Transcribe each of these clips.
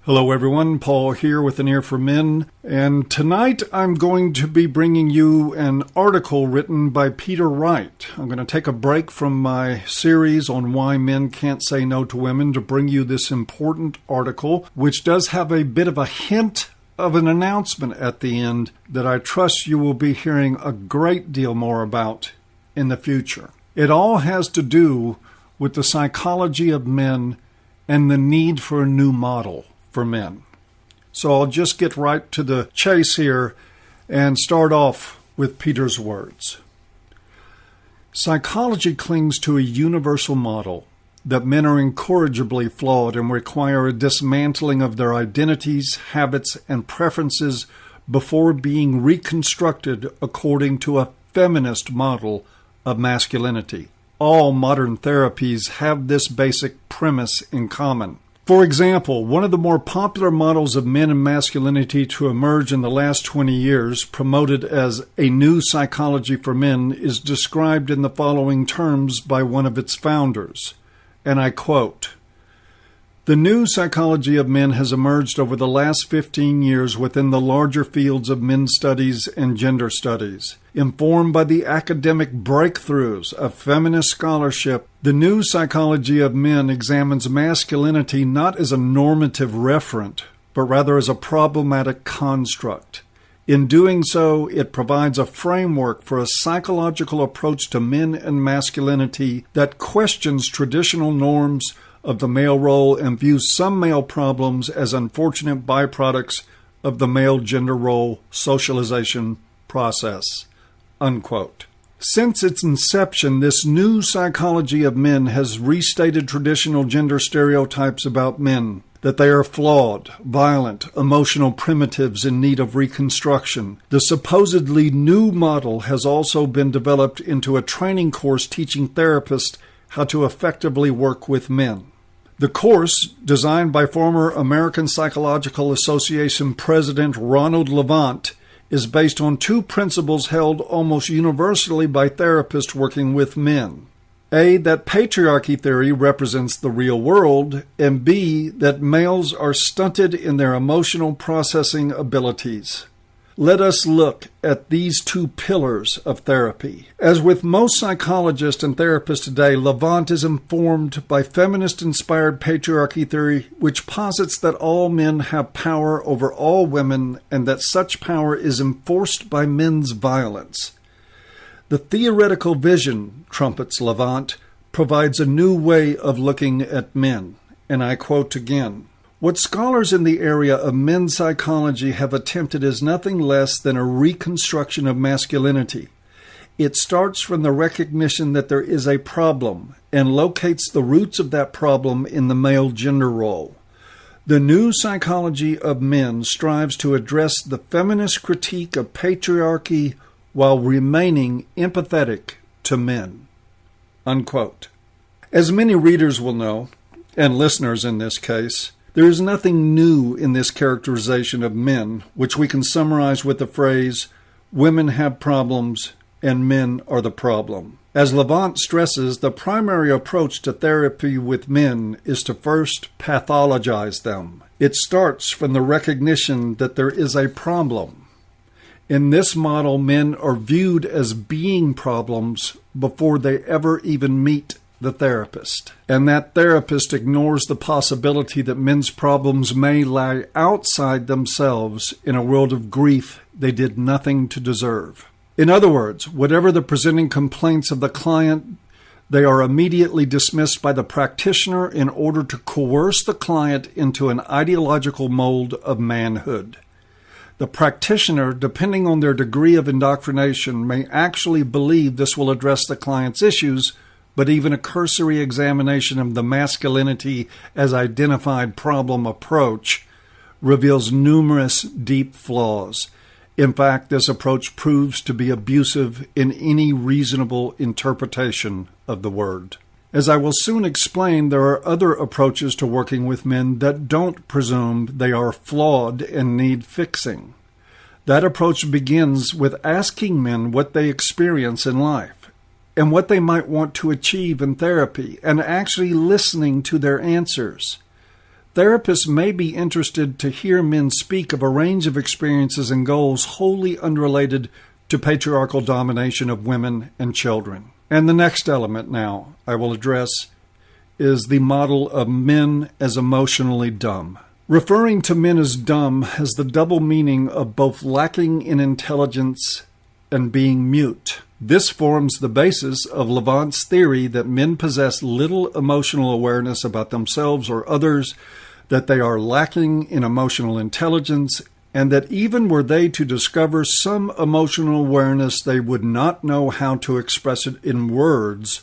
Hello everyone, Paul here with An Ear for Men, and tonight I'm going to be bringing you an article written by Peter Wright. I'm going to take a break from my series on why men can't say no to women to bring you this important article, which does have a bit of a hint of an announcement at the end that I trust you will be hearing a great deal more about in the future. It all has to do with the psychology of men and the need for a new model for men. So I'll just get right to the chase here and start off with Peter's words. Psychology clings to a universal model that men are incorrigibly flawed and require a dismantling of their identities, habits, and preferences before being reconstructed according to a feminist model of masculinity. All modern therapies have this basic premise in common. For example, one of the more popular models of men and masculinity to emerge in the last 20 years, promoted as a new psychology for men, is described in the following terms by one of its founders, and I quote, "The new psychology of men has emerged over the last 15 years within the larger fields of men's studies and gender studies. Informed by the academic breakthroughs of feminist scholarship, the new psychology of men examines masculinity not as a normative referent, but rather as a problematic construct. In doing so, it provides a framework for a psychological approach to men and masculinity that questions traditional norms of the male role and views some male problems as unfortunate byproducts of the male gender role socialization process." Unquote. Since its inception, this new psychology of men has restated traditional gender stereotypes about men, that they are flawed, violent, emotional primitives in need of reconstruction. The supposedly new model has also been developed into a training course teaching therapists how to effectively work with men. The course, designed by former American Psychological Association President Ronald Levant, is based on two principles held almost universally by therapists working with men. A, that patriarchy theory represents the real world, and B, that males are stunted in their emotional processing abilities. Let us look at these two pillars of therapy. As with most psychologists and therapists today, Levant is informed by feminist-inspired patriarchy theory, which posits that all men have power over all women and that such power is enforced by men's violence. The theoretical vision, trumpets Levant, provides a new way of looking at men. And I quote again, "What scholars in the area of men's psychology have attempted is nothing less than a reconstruction of masculinity. It starts from the recognition that there is a problem and locates the roots of that problem in the male gender role. The new psychology of men strives to address the feminist critique of patriarchy while remaining empathetic to men." Unquote. As many readers will know, and listeners in this case, there is nothing new in this characterization of men, which we can summarize with the phrase, "Women have problems and men are the problem." As Levant stresses, the primary approach to therapy with men is to first pathologize them. It starts from the recognition that there is a problem. In this model, men are viewed as being problems before they ever even meet the therapist. And that therapist ignores the possibility that men's problems may lie outside themselves in a world of grief they did nothing to deserve. In other words, whatever the presenting complaints of the client, they are immediately dismissed by the practitioner in order to coerce the client into an ideological mold of manhood. The practitioner, depending on their degree of indoctrination, may actually believe this will address the client's issues, but even a cursory examination of the masculinity as identified problem approach reveals numerous deep flaws. In fact, this approach proves to be abusive in any reasonable interpretation of the word. As I will soon explain, there are other approaches to working with men that don't presume they are flawed and need fixing. That approach begins with asking men what they experience in life and what they might want to achieve in therapy, and actually listening to their answers. Therapists may be interested to hear men speak of a range of experiences and goals wholly unrelated to patriarchal domination of women and children. And the next element now I will address is the model of men as emotionally dumb. Referring to men as dumb has the double meaning of both lacking in intelligence and being mute. This forms the basis of Levant's theory that men possess little emotional awareness about themselves or others, that they are lacking in emotional intelligence, and that even were they to discover some emotional awareness, they would not know how to express it in words.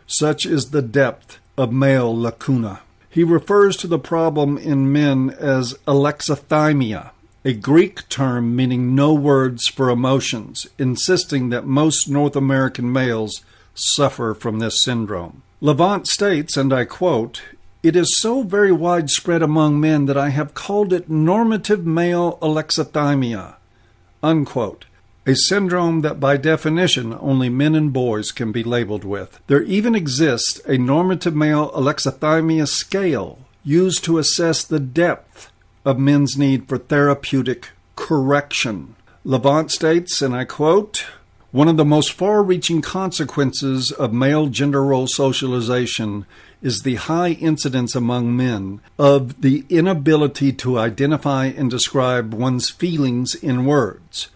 Such is the depth of male lacuna. He refers to the problem in men as alexithymia, a Greek term meaning no words for emotions, insisting that most North American males suffer from this syndrome. Levant states, and I quote, "It is so very widespread among men that I have called it normative male alexithymia," unquote, a syndrome that by definition only men and boys can be labeled with. There even exists a normative male alexithymia scale used to assess the depth of men's need for therapeutic correction. Levant states, and I quote, "One of the most far-reaching consequences of male gender role socialization is the high incidence among men of the inability to identify and describe one's feelings in words.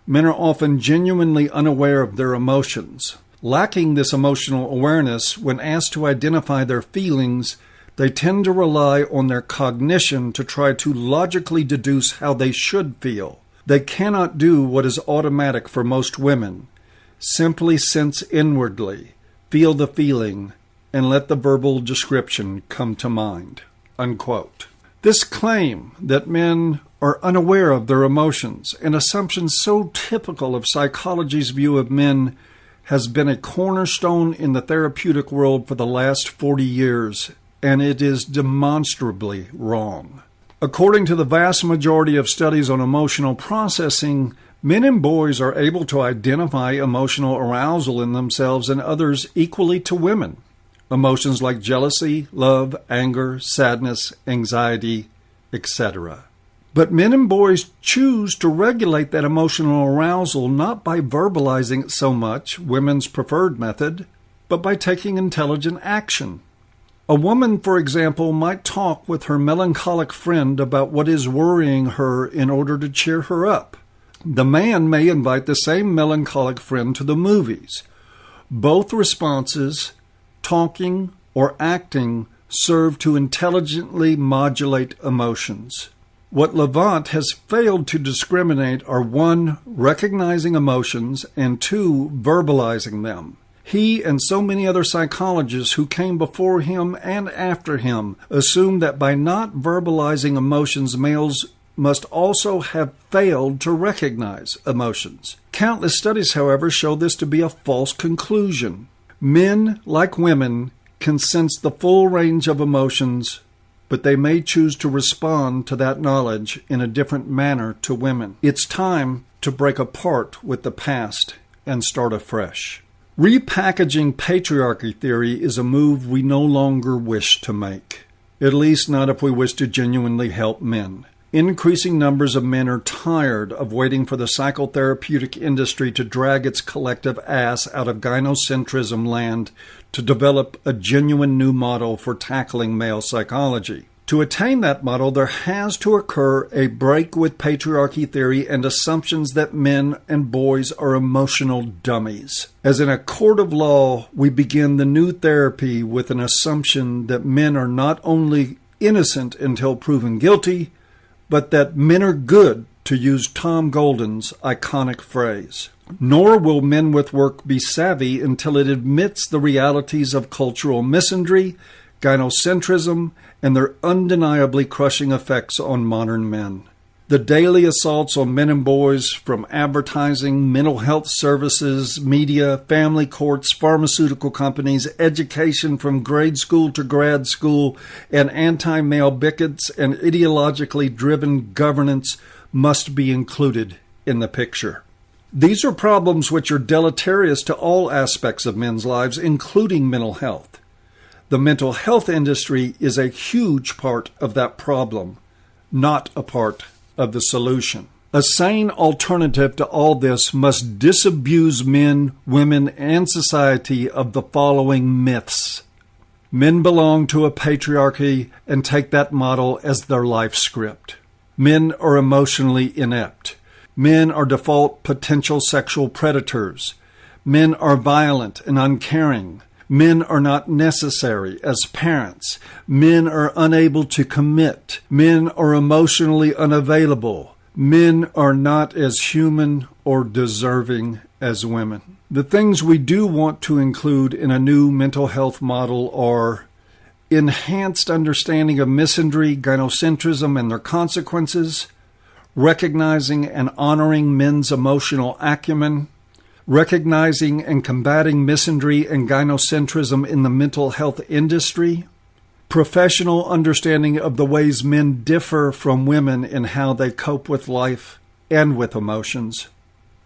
Men are often genuinely unaware of their emotions. Lacking this emotional awareness, when asked to identify their feelings, they tend to rely on their cognition to try to logically deduce how they should feel. They cannot do what is automatic for most women: simply sense inwardly, feel the feeling, and let the verbal description come to mind," unquote. This claim that men are unaware of their emotions, an assumption so typical of psychology's view of men, has been a cornerstone in the therapeutic world for the last 40 years, and it is demonstrably wrong. According to the vast majority of studies on emotional processing, men and boys are able to identify emotional arousal in themselves and others equally to women. Emotions like jealousy, love, anger, sadness, anxiety, etc. But men and boys choose to regulate that emotional arousal not by verbalizing it so much, women's preferred method, but by taking intelligent action. A woman, for example, might talk with her melancholic friend about what is worrying her in order to cheer her up. The man may invite the same melancholic friend to the movies. Both responses, talking or acting, serve to intelligently modulate emotions. What Levant has failed to discriminate are 1, recognizing emotions, and 2, verbalizing them. He and so many other psychologists who came before him and after him assumed that by not verbalizing emotions, males must also have failed to recognize emotions. Countless studies, however, show this to be a false conclusion. Men, like women, can sense the full range of emotions, but they may choose to respond to that knowledge in a different manner to women. It's time to break apart with the past and start afresh. Repackaging patriarchy theory is a move we no longer wish to make, at least not if we wish to genuinely help men. Increasing numbers of men are tired of waiting for the psychotherapeutic industry to drag its collective ass out of gynocentrism land to develop a genuine new model for tackling male psychology. To attain that model, there has to occur a break with patriarchy theory and assumptions that men and boys are emotional dummies. As in a court of law, we begin the new therapy with an assumption that men are not only innocent until proven guilty, but that men are good, to use Tom Golden's iconic phrase. Nor will men with work be savvy until it admits the realities of cultural misandry, gynocentrism, and their undeniably crushing effects on modern men. The daily assaults on men and boys from advertising, mental health services, media, family courts, pharmaceutical companies, education from grade school to grad school, and anti-male bigots and ideologically driven governance must be included in the picture. These are problems which are deleterious to all aspects of men's lives, including mental health. The mental health industry is a huge part of that problem, not a part of the solution. A sane alternative to all this must disabuse men, women, and society of the following myths. Men belong to a patriarchy and take that model as their life script. Men are emotionally inept. Men are default potential sexual predators. Men are violent and uncaring. Men are not necessary as parents. Men are unable to commit. Men are emotionally unavailable. Men are not as human or deserving as women. The things we do want to include in a new mental health model are enhanced understanding of misandry, gynocentrism, and their consequences, recognizing and honoring men's emotional acumen, recognizing and combating misandry and gynocentrism in the mental health industry, professional understanding of the ways men differ from women in how they cope with life and with emotions,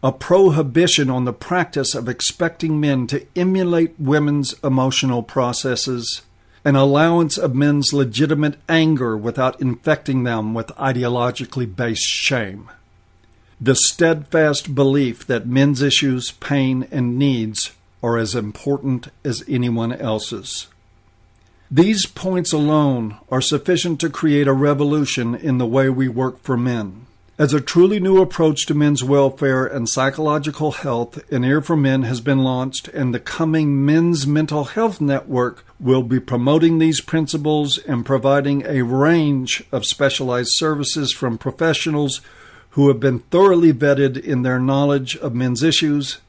a prohibition on the practice of expecting men to emulate women's emotional processes, an allowance of men's legitimate anger without infecting them with ideologically based shame, the steadfast belief that men's issues, pain, and needs are as important as anyone else's. These points alone are sufficient to create a revolution in the way we work for men. As a truly new approach to men's welfare and psychological health, An Ear for Men has been launched, and the coming Men's Mental Health Network will be promoting these principles and providing a range of specialized services from professionals who have been thoroughly vetted in their knowledge of men's issues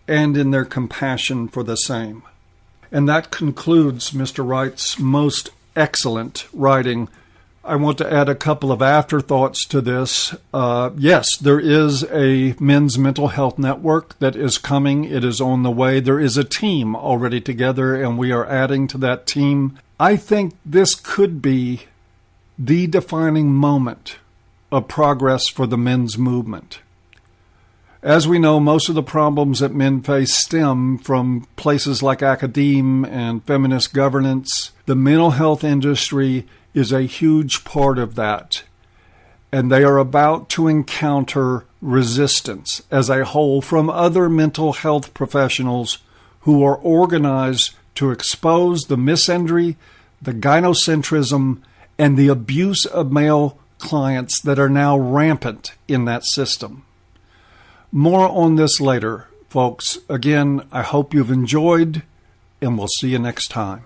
and in their compassion for the same. And that concludes Mr. Wright's most excellent writing. I want to add a couple of afterthoughts to this. Yes, there is a men's mental health network that is coming. It is on the way. There is a team already together, and we are adding to that team. I think this could be the defining moment of progress for the men's movement. As we know, most of the problems that men face stem from places like academia and feminist governance. The mental health industry is a huge part of that, and they are about to encounter resistance as a whole from other mental health professionals who are organized to expose the misandry, the gynocentrism, and the abuse of male clients that are now rampant in that system. More on this later, folks. Again, I hope you've enjoyed, and we'll see you next time.